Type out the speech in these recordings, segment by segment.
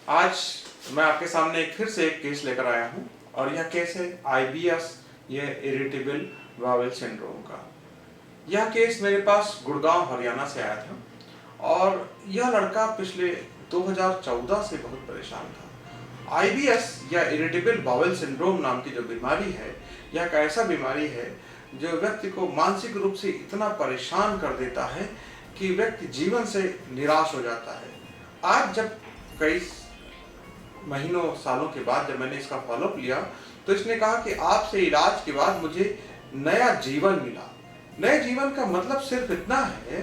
आज मैं आपके सामने फिर से एक केस लेकर आया हूं और यह केस है IBS या इरिटेबल बाउल सिंड्रोम का। यह केस मेरे पास गुड़गांव हरियाणा से आया था और यह लड़का पिछले 2014 से बहुत परेशान था। IBS या इरिटेबल बाउल सिंड्रोम नाम की जो बीमारी है, यह एक ऐसा बीमारी है जो व्यक्ति को मानसिक रूप से इतना परेशान कर देता है कि व्यक्ति जीवन से निराश हो जाता है। आज जब कई महीनों सालों के बाद जब मैंने इसका फॉलोअप लिया तो इसने कहा कि आपसे इलाज के बाद मुझे नया जीवन मिला। नए जीवन का मतलब सिर्फ इतना है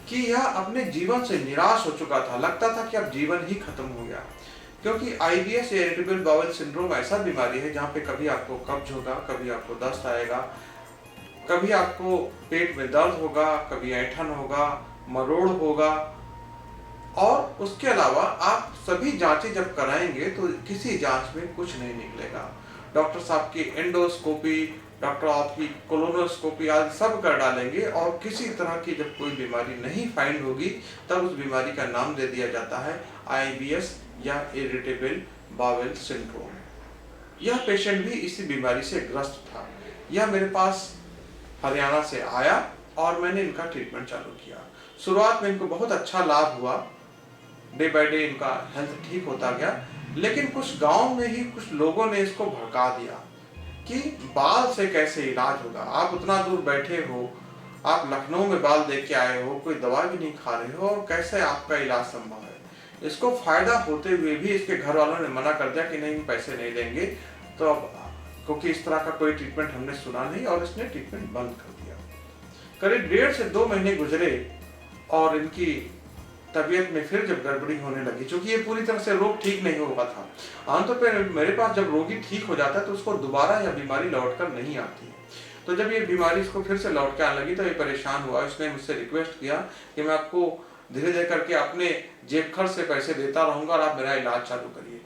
कि यह अपने जीवन से निराश हो चुका था, लगता था कि अब जीवन ही खत्म हो गया। क्योंकि IBS या इरिटेबल बाउल सिंड्रोम ऐसा बीमारी है जहाँ पे कभी आपको कब्ज होगा, कभी आपको दस्त आएगा, कभी आपको पेट में दर्द होगा, कभी ऐंठन होगा, मरोड़ होगा और उसके अलावा आप सभी जांचें जब कराएंगे तो किसी जांच में कुछ नहीं निकलेगा। डॉक्टर साहब की एंडोस्कोपी, डॉक्टर आपकी कोलोनोस्कोपी आदि सब कर डालेंगे और किसी तरह की जब कोई बीमारी नहीं फाइंड होगी तब उस बीमारी का नाम दे दिया जाता है IBS या इरिटेबल बाउल सिंड्रोम। यह पेशेंट भी इसी बीमारी से ग्रस्त था। यह मेरे पास हरियाणा से आया और मैंने इनका ट्रीटमेंट चालू किया। शुरुआत में इनको बहुत अच्छा लाभ हुआ, डे बाय डे इनका हेल्थ ठीक होता गया। लेकिन कुछ गांव में ही कुछ लोगों ने इसको भड़का दिया कि बाल से कैसे इलाज होगा, आप उतना दूर बैठे हो, आप लखनऊ में बाल देख के आए हो, कोई दवा भी नहीं खा रहे हो और कैसे आपका इलाज संभव है। इसको फायदा होते हुए भी इसके घर वालों ने मना कर दिया कि नहीं, पैसे नहीं देंगे। तो अब क्योंकि इस तरह का कोई ट्रीटमेंट हमने सुना नहीं और इसने ट्रीटमेंट बंद कर दिया। करीब 1.5 से 2 महीने गुजरे और इनकी तबीयत में फिर जब गड़बड़ी होने लगी, क्योंकि ये पूरी तरह से रोग ठीक नहीं हुआ था। आमतौर पर मेरे पास जब रोगी ठीक हो जाता है तो उसको दोबारा यह बीमारी लौटकर नहीं आती। तो जब ये बीमारी इसको फिर से लौट के आने लगी तो ये परेशान हुआ। इसने मुझसे रिक्वेस्ट किया कि मैं आपको धीरे धीरे करके अपने जेब खर्च से पैसे देता रहूंगा और आप मेरा इलाज चालू करिए।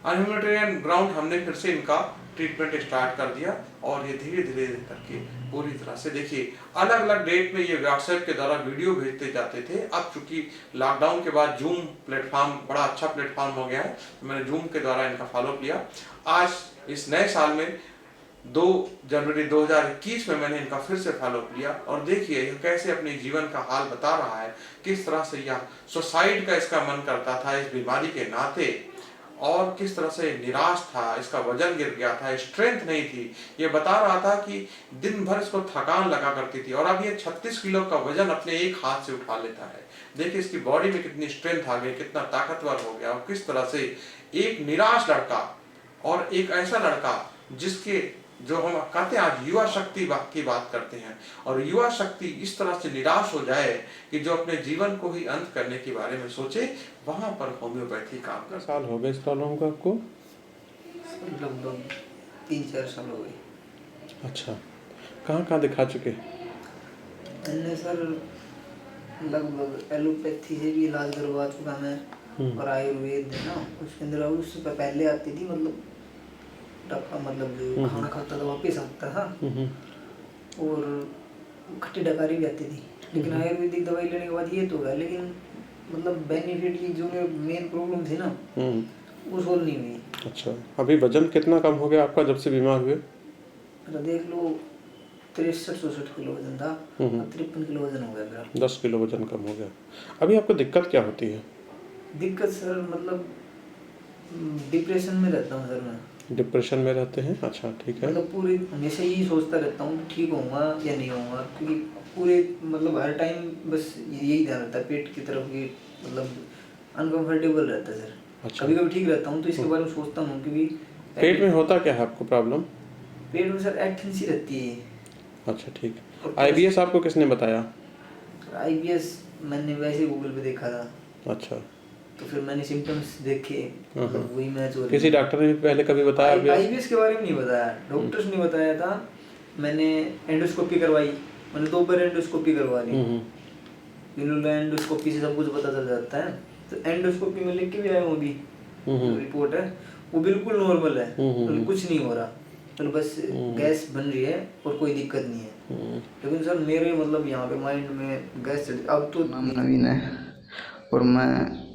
ह्यूमैनिटेरियन ग्राउंड हमने फिर से इनका ट्रीटमेंट स्टार्ट कर दिया और ये धीरे धीरे करके पूरी तरह से, देखिए अलग अलग डेट में ये व्हाट्सएप के द्वारा वीडियो भेजते जाते थे। अब चूंकि लॉकडाउन के बाद जूम प्लेटफॉर्म बड़ा अच्छा प्लेटफॉर्म हो गया है, तो मैंने जूम के द्वारा इनका फॉलोअप लिया। आज इस नए साल में 2 जनवरी 2021 में मैंने इनका फिर से फॉलोअप लिया और देखिए यह कैसे अपने जीवन का हाल बता रहा है, किस तरह से यह सुसाइड का इसका मन करता था इस बीमारी के नाते और किस तरह से निराश था, इसका वजन गिर गया था, स्ट्रेंथ नहीं थी। ये बता रहा था कि दिन भर इसको थकान लगा करती थी और अब ये 36 किलो का वजन अपने एक हाथ से उठा लेता है। देखिए इसकी बॉडी में कितनी स्ट्रेंथ आ गई, कितना ताकतवर हो गया और किस तरह से एक निराश लड़का और एक ऐसा लड़का जिसके जो हम कहते हैं आज युवा शक्ति की बात करते हैं और युवा शक्ति इस तरह से निराश हो जाए कि जो अपने जीवन को ही अंत करने के बारे में सोचे, वहां पर होम्योपैथी काम कर। साल हो गए इस प्रॉब्लम को आपको? लगभग 3-4 साल हो गए। अच्छा, कहाँ कहाँ दिखा चुके? मैंने सर लगभग एलोपैथी से भी इलाज करवा चुका मैं और आयुर्वेद है ना उसके अंदर उससे पहले आती थी, मतलब मतलब जो खाना खाता था वापस आता था और खट्टी डकारी भी आती थी। लेकिन आयुर्वेदिक दवाई लेने के बाद ये तो है, लेकिन मतलब बेनिफिट की जो मेन प्रॉब्लम थी ना वो सोल्व नहीं हुई। अच्छा, अभी वजन कितना कम हो गया आपका जब से बीमार हुए? तो देख लो 63-64 किलो वजन था, 53 किलो वजन हो गया मेरा। 10 किलो वजन कम हो गया। अभी आपको दिक्कत क्या होती है? दिक्कत सर मतलब डिप्रेशन में रहता हूँ सर मैं। डिप्रेशन में रहते हैं? अच्छा ठीक है। मतलब पूरे हमेशा यही सोचता रहता हूँ ठीक होऊंगा या नहीं होऊंगा, क्योंकि पूरे मतलब हर टाइम बस यही ध्यान रहता है पेट की तरफ की, मतलब अनकंफर्टेबल रहता है सर। अच्छा। कभी कभी ठीक रहता हूँ तो इसके बारे में सोचता हूँ, क्योंकि पेट में होता क्या है आपको प्रॉब्लम? पेट में सर ऐंठन सी रहती है। अच्छा ठीक है। IBS आपको किसने बताया? IBS मैंने वैसे गूगल पे देखा था। अच्छा, तो फिर मैंने सिम्टम्स देखे, मतलब वही मैच हो रही। किसी डॉक्टर ने पहले कभी बताया? IBS के बारे में नहीं बताया, डॉक्टर्स ने बताया था। मैंने एंडोस्कोपी करवाई, मैंने 2 बार एंडोस्कोपी करवा ली। एंडोस्कोपी से सब कुछ पता चल जाता है। तो एंडोस्कोपी में लिख के भी आया हूँ अभी रिपोर्ट है, वो बिल्कुल नॉर्मल है, तो कुछ नहीं हो रहा, तो बस गैस बन रही है और कोई दिक्कत नहीं है। लेकिन सर मेरे मतलब यहाँ पे माइंड में गैस अब तो नाम नवीन है और मैं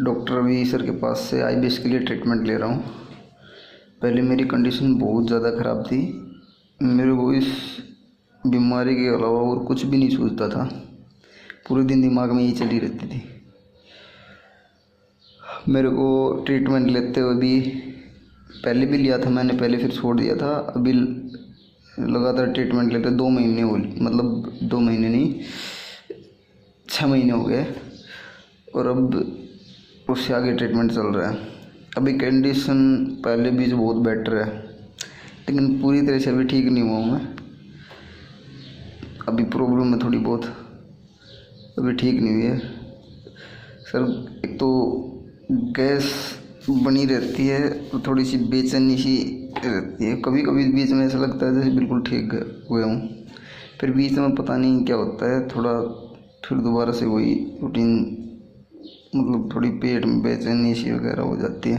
डॉक्टर रवि सर के पास से आईबीएस के लिए ट्रीटमेंट ले रहा हूँ। पहले मेरी कंडीशन बहुत ज़्यादा ख़राब थी। मेरे को इस बीमारी के अलावा और कुछ भी नहीं सूझता था। पूरे दिन दिमाग में यही चली रहती थी। मेरे को ट्रीटमेंट लेते हुए भी पहले भी लिया था मैंने, पहले फिर छोड़ दिया था। अभी लगातार ट्रीटमेंट लेते 2 महीने हो, मतलब 2 महीने नहीं, 6 महीने हो गए। और अब उससे आगे ट्रीटमेंट चल रहा है। अभी कंडीशन पहले भी जो बहुत बेटर है, लेकिन पूरी तरह से अभी ठीक नहीं हुआ हूँ मैं। अभी प्रॉब्लम है थोड़ी बहुत, अभी ठीक नहीं हुई है सर। एक तो गैस बनी रहती है और थोड़ी सी बेचैनी सी रहती है। कभी कभी बीच में ऐसा लगता है जैसे बिल्कुल ठीक हुए हूँ, फिर बीच में पता नहीं क्या होता है, थोड़ा फिर दोबारा से वही रूटीन, मतलब थोड़ी पेट में बेचैनी सी वगैरह हो जाती है।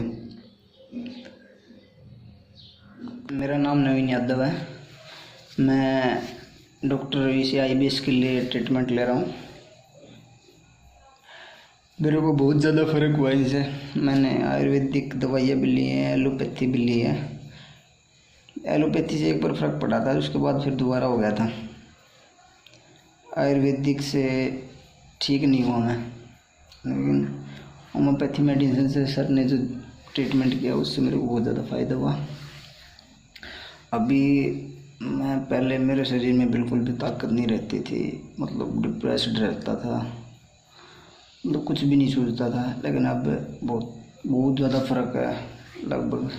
मेरा नाम नवीन यादव है। मैं डॉक्टर रवि से आईबीएस के लिए ट्रीटमेंट ले रहा हूँ। मेरे को बहुत ज़्यादा फ़र्क हुआ इनसे। मैंने आयुर्वेदिक दवाइयाँ भी ली हैं, एलोपैथी भी ली है। एलोपैथी से एक बार फ़र्क पड़ा था, उसके बाद फिर दोबारा हो गया था। आयुर्वेदिक से ठीक नहीं हुआ मैं, लेकिन होम्योपैथी मेडिसिन से सर ने जो ट्रीटमेंट किया उससे मेरे को बहुत ज़्यादा फ़ायदा हुआ। अभी मैं पहले मेरे शरीर में बिल्कुल भी ताकत नहीं रहती थी, मतलब डिप्रेस्ड रहता था, मतलब कुछ भी नहीं सूझता था। लेकिन अब बहुत बहुत ज़्यादा फ़र्क है, लगभग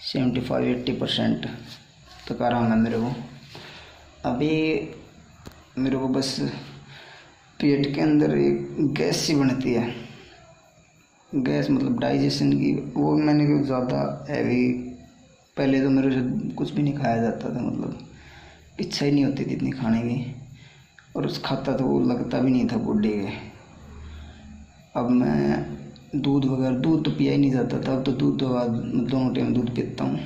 75-80% तक आराम है मेरे को। अभी मेरे को बस पेट के अंदर एक गैस सी बनती है, गैस मतलब डाइजेशन की, वो मैंने कुछ ज़्यादा हैवी, पहले तो मेरे से कुछ भी नहीं खाया जाता था, मतलब इच्छा ही नहीं होती थी इतनी खाने की, और उस खाता तो वो लगता भी नहीं था बॉडी के। अब मैं दूध वगैरह, दूध तो पिया ही नहीं जाता था, अब तो दूध तो दोनों टाइम दूध पीता हूँ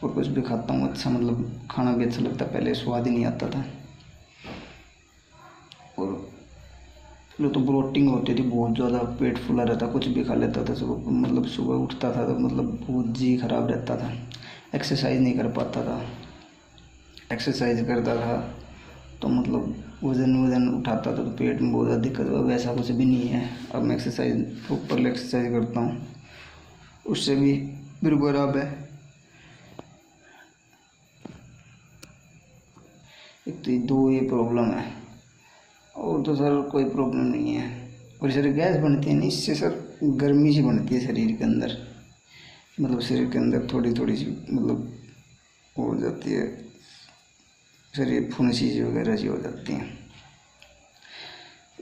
और कुछ भी खाता हूँ अच्छा, मतलब खाना भी अच्छा लगता है, पहले स्वाद ही नहीं आता था। और पहले तो ब्लोटिंग होती थी बहुत ज़्यादा, पेट फूला रहता, कुछ भी खा लेता था सुबह, मतलब सुबह उठता था तो मतलब बहुत जी खराब रहता था। एक्सरसाइज नहीं कर पाता था, एक्सरसाइज करता था तो मतलब वज़न उठाता था तो पेट में बहुत ज़्यादा दिक्कत हुआ। वैसा कुछ भी नहीं है, अब मैं एक्सरसाइज प्रॉपर एक्सरसाइज करता हूँ, उससे भी बिल्कुल आराम है। एक तो ये दो ये प्रॉब्लम है, और तो सर कोई प्रॉब्लम नहीं है। और सर गैस बनती है ना, इससे सर गर्मी सी बनती है शरीर के अंदर, मतलब शरीर के अंदर थोड़ी थोड़ी सी मतलब हो जाती है, शरीर फुंसी सी वगैरह सी हो जाती हैं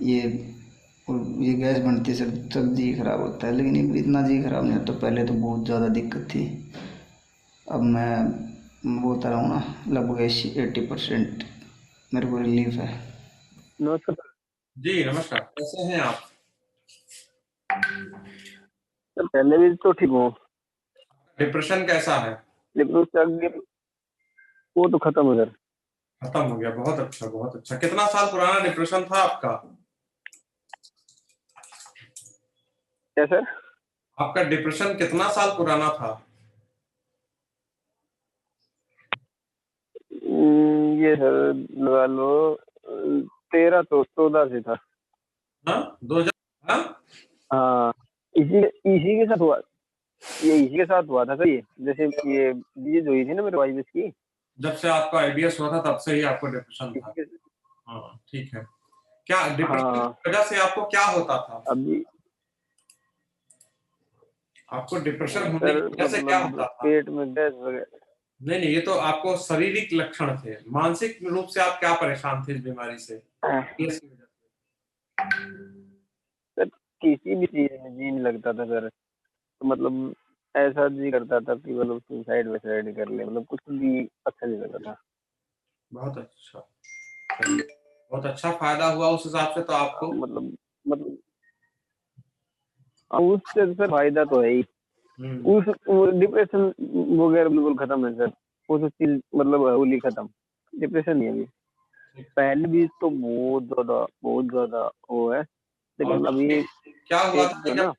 ये। और ये गैस बनती है सर तब जी खराब होता है, लेकिन ये इतना जी खराब नहीं होता। पहले तो बहुत ज़्यादा दिक्कत थी, अब मैं बोलता रहा हूँ ना, लगभग 80% मेरे को रिलीफ है। नमस्कार। जी नमस्कार, कैसे हैं आप? सर पहले भी तो ठीक हूँ, डिप्रेशन कैसा है? लेकिन उससे आगे वो तो खत्म हो सर। खत्म हो गया, बहुत अच्छा बहुत अच्छा। कितना साल पुराना डिप्रेशन था आपका? क्या सर? आपका डिप्रेशन कितना साल पुराना था? ये सर लगा लो 13 तो 14 से था। हाँ 2000। हाँ हाँ, इसी इसी के साथ हुआ, ये इसी के साथ हुआ था सर। ये जैसे ये जो हुई थी ना मेरे वाइफ की, जब से आपका आईबीएस हुआ था तब से ही आपको डिप्रेशन इसी था? के। हाँ ठीक है। क्या डिप्रेशन हाँ की वजह से आपको क्या होता था? अभी आपको डिप्रेशन होने सर की वजह से क्या मतलब होता था? पेट में गैस वगैरह। नहीं नहीं, ये तो आपको शारीरिक लक्षण थे, मानसिक रूप से आप क्या परेशान थे इस बीमारी से? आईबीएस की वजह से? सर किसी भी चीज में जी नहीं लगता था सर, तो मतलब ऐसा जी करता था कि मतलब सुसाइड वसाइड कर ले, मतलब कुछ भी अच्छा नहीं लगता था। बहुत अच्छा, चलिए, बहुत अच्छा फायदा हुआ उस हिसाब से तो आपको। मतलब उससे तो सर फायदा तो है ही। हम्म। उस डिप्रेशन वगैरह बिल्कुल खत्म है सर, वो तो चीज मतलब होली खत्म, डिप्रेशन नहीं है अभी। पहले भी तो बहुत ज्यादा वो है, लेकिन और अभी क्या हुआ एक था जो कि ना, जब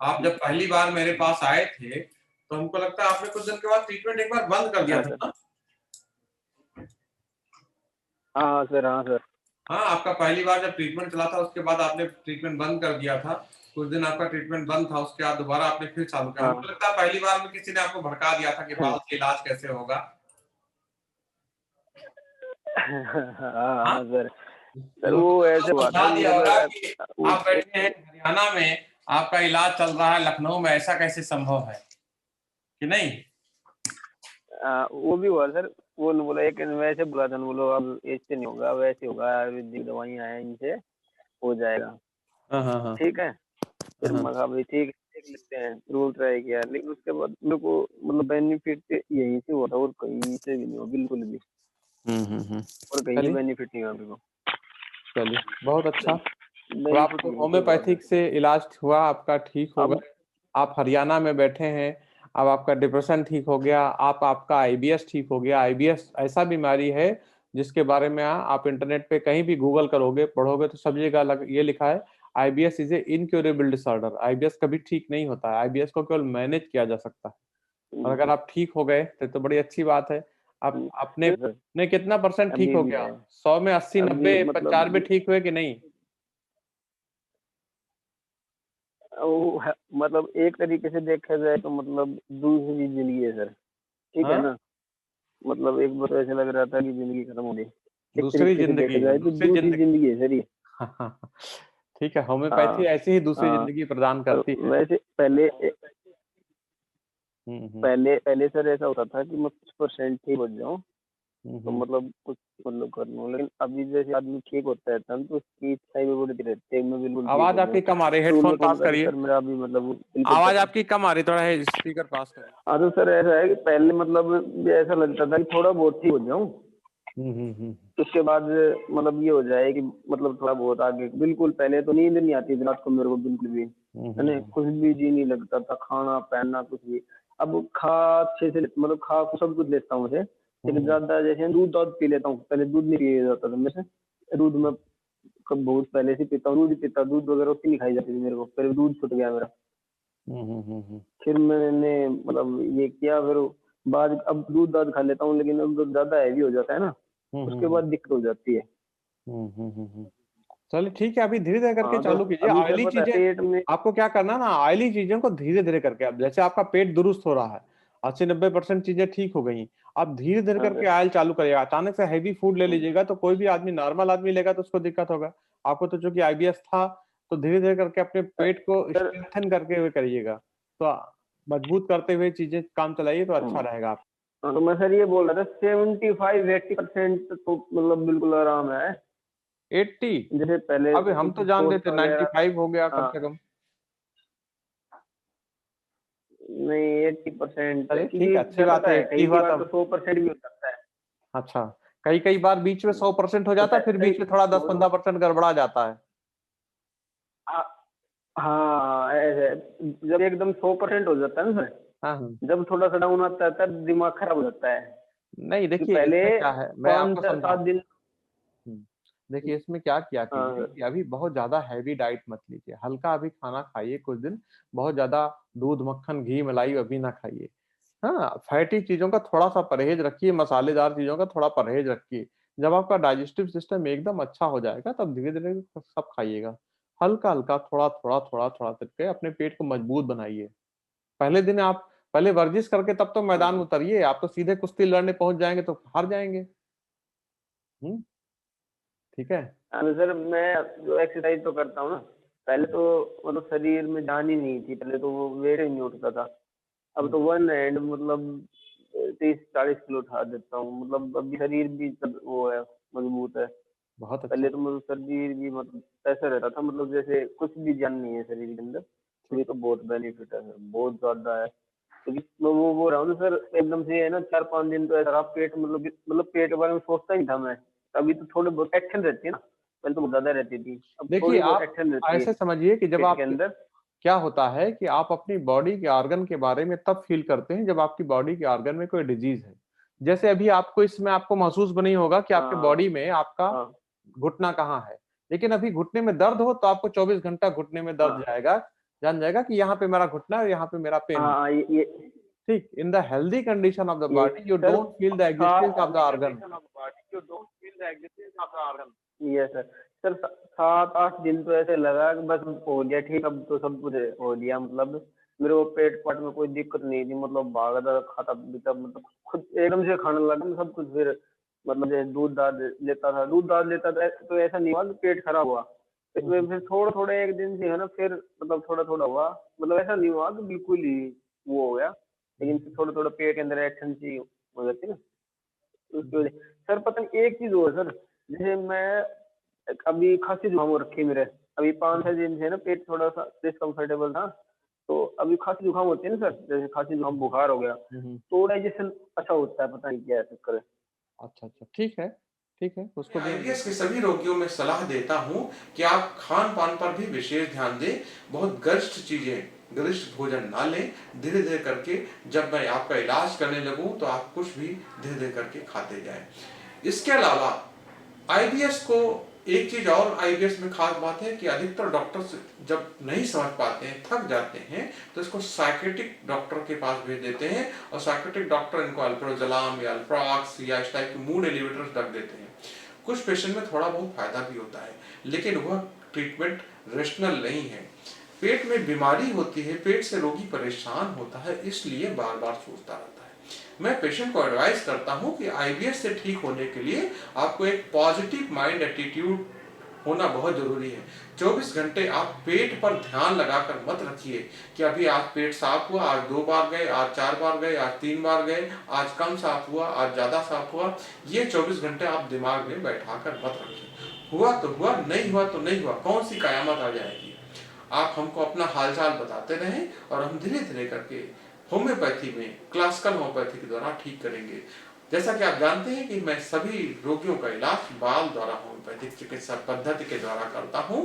आप जब पहली बार मेरे पास आए थे तो हमको लगता है आपने कुछ दिन के बाद ट्रीटमेंट एक बार बंद कर दिया हाँ था सर, ना? हाँ सर, हाँ सर। हाँ, आपका पहली बार जब ट्रीटमेंट चला था उसके बाद आपने ट्रीटमेंट बंद कर दिया था। कुछ दिन आपका ट्रीटमेंट बंद था, उसके बाद दोबारा आपने फिर चालू किया। हाँ हमको लगता है पहली बार में किसी ने आपको भड़का दिया था कि बाल का इलाज कैसे होगा। हाँ हाँ, हाँ सर। सर लोगों वो को ऐसे आपको हुआ था समझा दिया मतलब होगा कि वो आप बैठे हैं हरियाणा में, आपका इलाज चल रहा है लखनऊ में, ऐसा कैसे संभव है कि नहीं? वो भी हुआ सर। वो ने बोला, एक वैसे बोला था, बोलो अब इससे नहीं होगा, वैसे होगा, आयुर्वेदिक दवाइयाँ हैं, इनसे हो जाएगा। हाँ हाँ हाँ ठीक है, फिर हाँ। मैं कहा भाई ठीक है, देख लेते हैं, रोल ट्राई किया, लेकिन उसके बाद मेरे को मतलब बेनिफिट यहीं से हुआ था और कहीं से भी नहीं हुआ, बिल्कुल भी। और कहीं से चलिए बेनिफिट नहीं हुआ मेरे को। चलिए, बहुत अच्छा। अब बेनिफिट आपको यहीं से हुआ सर। होम्योपैथिक से इलाज हुआ, आपका ठीक हो अब गया। आप हरियाणा में बैठे हैं, अब आपका डिप्रेशन ठीक हो गया, आपका आईबीएस ठीक हो गया। आईबीएस ऐसा बीमारी है जिसके बारे में आप इंटरनेट पे कहीं भी गूगल करोगे, पढ़ोगे तो सब जगह ये लिखा है, IBS is a incurable disorder. IBS कभी ठीक नहीं होता है, आईबीएस को केवल मैनेज किया जा सकता है। और अगर आप ठीक हो गए तो बड़ी अच्छी बात है। आप अपने सर ने कितना परसेंट ठीक अभी हो भी गया? है, 100 में 80, अभी 90, मतलब 95 ठीक हुए कि नहीं? मतलब एक तरीके से देखा जाए तो मतलब दूसरी जिंदगी है सर। ठीक है हाँ, ना, मतलब एक बार ऐसा लग रहा था कि जिंदगी खत्म हो गई। एक दूसरी तरीके से देखा जिंदगी, जाए तो दूसरी दूसरी जिंदगी। जिंदगी है सर ये। ठीक है, होम्योपैथी हाँ ऐसी ही दूसरी हाँ। जिंदगी प्रदान और करती है। वैसे पहले हम्म। पहले पहले सर ऐसा होता था कि मैं कुछ परसेंट ठीक हो जाऊं तो हम्म। मतलब कुछ मतलब कर लूं, लेकिन अभी जैसे आदमी ठीक होता है तब तो उसकी इच्छाएं भी बढ़ती रहती है, मैं बिल्कुल ठीक आवाज हो आपकी जाऊं। कम आ रही है, तो हेडफोन मैं पास बोलता कि करिए। सर मेरा अभी मतलब बिल्कुल आवाज खत्म। आपकी कम आ रही, थोड़ा है स्पीकर पास करिए। हाँ तो सर ऐसा है कि पहले मतलब ऐसा लगता था कि थोड़ा बहुत ठीक हो जाऊं, हम्म। उसके बाद मतलब ये हो जाए कि मतलब थोड़ा बहुत आगे। बिल्कुल पहले तो नींद नहीं आती थी रात को मेरे को, बिल्कुल भी है ना, हम्म। कुछ भी जी नहीं लगता था, खाना पहनना कुछ भी। अब खा अच्छे से मतलब खा सब कुछ लेता हूँ उसे, लेकिन हम्म। ज्यादा जैसे दूध दूध पी लेता हूँ, पहले दूध नहीं पिया जाता था मेरे से। दूध में कब बहुत पहले से पीता हूँ, दूध ही पीता, दूध वगैरह रोटी नहीं खाई जाती थी मेरे को, पहले दूध छूट गया मेरा। हम्म। फिर मैंने मतलब ये किया, फिर बाद अब दूध दाद खा लेता हूँ, लेकिन अब ज्यादा हैवी हो जाता है ना, उसके बाद दिक्कत हो जाती है। हम्म। चलिए ठीक है, अभी धीरे धीरे करके हाँ तो चालू कीजिए। अभी सर ऑयली पता है चीजें पेट में। आपको क्या करना ना, ऑयली चीजों को धीरे धीरे करके, अब जैसे आपका पेट दुरुस्त हो रहा है, 80-90% चीजें ठीक हो गई, आप धीरे धीरे हाँ करके सर। ऑयल चालू करिएगा। अचानक से हैवी फूड ले लीजिएगा तो कोई भी आदमी, नॉर्मल आदमी लेगा तो उसको दिक्कत होगा। आपको तो चूंकि आईबीएस था, तो धीरे धीरे करके अपने पेट को सर स्ट्रेंथन करके हुए करिएगा, तो मजबूत करते हुए चीजें काम चलाइए तो अच्छा रहेगा। हाँ, तो मैं सर ये बोल रहा था 75-80% तो मतलब बिल्कुल आराम है। 80? जैसे पहले अभी हम कुछ तो जान सोच देते वगैरह। 95 हो गया कम हाँ से कम। नहीं, 80% चलिए ठीक क्योंकि है, अच्छी क्या बात पता है, है 80 कई हुआ बार तो तब। 100% भी हो सकता है। अच्छा, कई कई बार बीच में 100% हो तो जाता है, फिर सही बीच में थोड़ा 10-15% गड़बड़ा जाता है। हाँ हाँ, ऐसे जब एकदम 100% हो जाता है ना सर, हाँ हाँ। जब थोड़ा सा डाउन आता है तब दिमाग खराब हो जाता है। नहीं कि देखिए, पहले इसमें क्या है, मैं आपको 5 7 समझाऊं। दिन। हम्म, देखिए इसमें क्या किया हाँ कीजिए सर। कि अभी बहुत ज्यादा हैवी डाइट मत लीजिए, हल्का अभी खाना खाइए कुछ दिन। बहुत ज्यादा दूध मक्खन घी मलाई अभी ना खाइए। हाँ, फैटी चीजों का थोड़ा सा परहेज रखिए, मसालेदार चीजों का थोड़ा परहेज रखिए। जब आपका डाइजेस्टिव सिस्टम एकदम अच्छा हो जाएगा तब धीरे धीरे सब खाइएगा। हल्का हल्का, थोड़ा थोड़ा थोड़ा थोड़ा करके अपने पेट को मजबूत बनाइए। पहले दिन आप पहले वर्जिश करके तब तो हाँ मैदान में सर। उतरिए, आप तो सीधे कुश्ती लड़ने पहुंच जाएंगे तो हार जाएंगे। हम्म। ठीक है। हाँ तो सर मैं जो एक्सरसाइज तो करता हूँ ना, पहले तो मतलब शरीर में जान ही नहीं थी, पहले तो वो वेट ही नहीं उठता था। अब हम्म, तो वन हैंड मतलब 30 40 किलो उठा देता हूँ, मतलब अभी शरीर भी वो है, मजबूत है। बहुत पहले अच्छा। तो मतलब शरीर भी मतलब ऐसा रहता था, मतलब जैसे कुछ भी जान नहीं है शरीर के अंदर। तो ठीक। ये तो बहुत बेनिफिट है सर, बहुत ज्यादा है। क्योंकि मैं वो बोल रहा हूँ ना सर, एकदम से है ना 4 5 दिन तो ऐसा रहा, पेट मतलब पेट के बारे में सोचता ही था मैं। अभी तो थोड़ी बहुत एक्शन रहती है ना, पहले तो बहुत ज्यादा रहती थी, अब देखिए थोड़ी बहुत आप एक्शन रहती है ऐसे समझिए कि जब पेट के आप, अंदर। क्या होता है कि आप अपनी बॉडी के ऑर्गन के बारे में तब फील करते हैं जब आपकी बॉडी के ऑर्गन में कोई डिजीज है। जैसे अभी आपको इसमें आपको महसूस भी नहीं होगा कि आपके हाँ बॉडी में आपका हाँ घुटना कहाँ है, लेकिन अभी घुटने में दर्द हो तो आपको 24 घंटा घुटने में दर्द जाएगा, जान जाएगा कि यहाँ पे मेरा घुटना है और यहाँ पे मेरा पेन। हाँ ये ठीक, in the healthy condition of the ये body you sir don't feel the existence of the organ. ये सर 7-8 दिन तो ऐसे लगा कि बस हो गया ठीक, अब तो सब कुछ हो गया, मतलब मेरे को पेट पाट में कोई दिक्कत नहीं थी, मतलब भागता खाता पीता, मतलब खुद एकदम से खाने लगा सब कुछ। फिर मतलब जैसे दूध दाद लेता था तो ऐसा नहीं हुआ कि पेट खराब हुआ। फिर थोड़ा थोड़ा एक दिन से है ना, फिर मतलब थोड़ा थोड़ा हुआ, मतलब ऐसा नहीं हुआ कि बिल्कुल ही वो हो गया, लेकिन फिर थोड़ा थोड़ा पेट के अंदर एक्शन सी हो जाती है ना, उसकी वजह। सर पता नहीं एक चीज और सर, जैसे मैं अभी खांसी जुकाम हो रखी है मेरे, अभी 5-6 दिन से ना पेट थोड़ा सा डिस्कम्फर्टेबल था, तो अभी खांसी जुकाम होती है ना सर, जैसे खांसी जुकाम बुखार हो गया तो डाइजेशन अच्छा होता है, पता नहीं क्या है चक्कर है। अच्छा अच्छा, ठीक है ठीक है, उसको भी आईबीएस के सभी रोगियों में सलाह देता हूं कि आप खान पान पर भी विशेष ध्यान दें। बहुत गरिष्ठ भोजन ना लें। धीरे धीरे करके जब मैं आपका इलाज करने लगूं तो आप कुछ भी धीरे धीरे करके खाते जाएं। इसके अलावा आईबीएस को एक चीज और आईबीएस में खास बात है कि अधिकतर डॉक्टर्स जब नहीं समझ पाते हैं, थक जाते हैं, तो इसको साइकेट्रिक डॉक्टर के पास भेज देते हैं और साइकेट्रिक डॉक्टर इनको अल्प्रोजोलाम या अल्प्रोक्स या इस टाइप के मूड एलिवेटर्स रख देते हैं। कुछ पेशेंट में थोड़ा बहुत फायदा भी होता है, लेकिन वह ट्रीटमेंट रेशनल नहीं है। पेट में बीमारी होती है, पेट से रोगी परेशान होता है, इसलिए बार बार सोचता रहता है। मैं पेशेंट को एडवाइस करता हूं कि आईबीएस से ठीक होने के लिए आपको एक पॉजिटिव माइंड एटीट्यूड होना बहुत जरूरी है। 24 घंटे आप पेट पर ध्यान लगाकर मत रखिए कि अभी आज पेट साफ हुआ, आज 2 बार गए, आज 4 बार गए, आज 3 बार गए, आज कम साफ हुआ, आज ज्यादा साफ हुआ। ये 24 घंटे आप दिमाग में बैठाकर मत रखिए। हुआ तो हुआ, नहीं हुआ तो नहीं हुआ, कौन सी कयामत आ जाएगी। आप हमको अपना हालचाल बताते रहें और हम धीरे धीरे करके होम्योपैथी में, क्लासिकल होम्योपैथी के द्वारा ठीक करेंगे। जैसा कि आप जानते हैं कि मैं सभी रोगियों का इलाज बाल द्वारा होम्योपैथिक चिकित्सा पद्धति के द्वारा करता हूं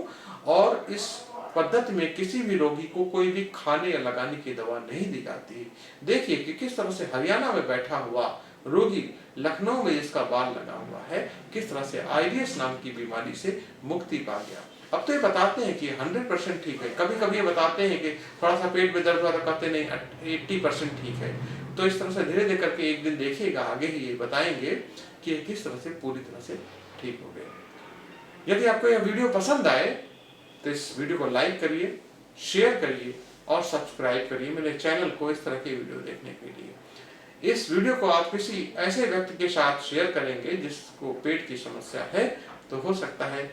और इस पद्धति में किसी भी रोगी को कोई भी खाने या लगाने की दवा नहीं दी जाती। देखिए कि किस तरह से हरियाणा में बैठा हुआ रोगी लखनऊ में जिसका बाल लगा हुआ है, किस तरह से आईबीएस नाम की बीमारी से मुक्ति पा गया। अब तो ये बताते हैं कि 100% ठीक है, कभी कभी ये बताते हैं कि थोड़ा सा पेट में दर्द हुआ तो कहते नहीं 80% ठीक है। तो इस तरह से धीरे धीरे करके एक दिन देखिएगा, आगे ही ये बताएंगे कि ये किस तरह से पूरी तरह से ठीक हो गए। यदि आपको यह वीडियो पसंद आए तो इस वीडियो को लाइक करिए, शेयर करिए और सब्सक्राइब करिए मेरे चैनल को इस तरह के वीडियो देखने के लिए। इस वीडियो को आप किसी ऐसे व्यक्ति के साथ शेयर करेंगे जिसको पेट की समस्या है, तो हो सकता है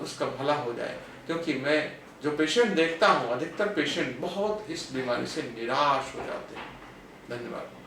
उसका भला हो जाए। क्योंकि मैं जो पेशेंट देखता हूँ, अधिकतर पेशेंट बहुत इस बीमारी से निराश हो जाते हैं। धन्यवाद।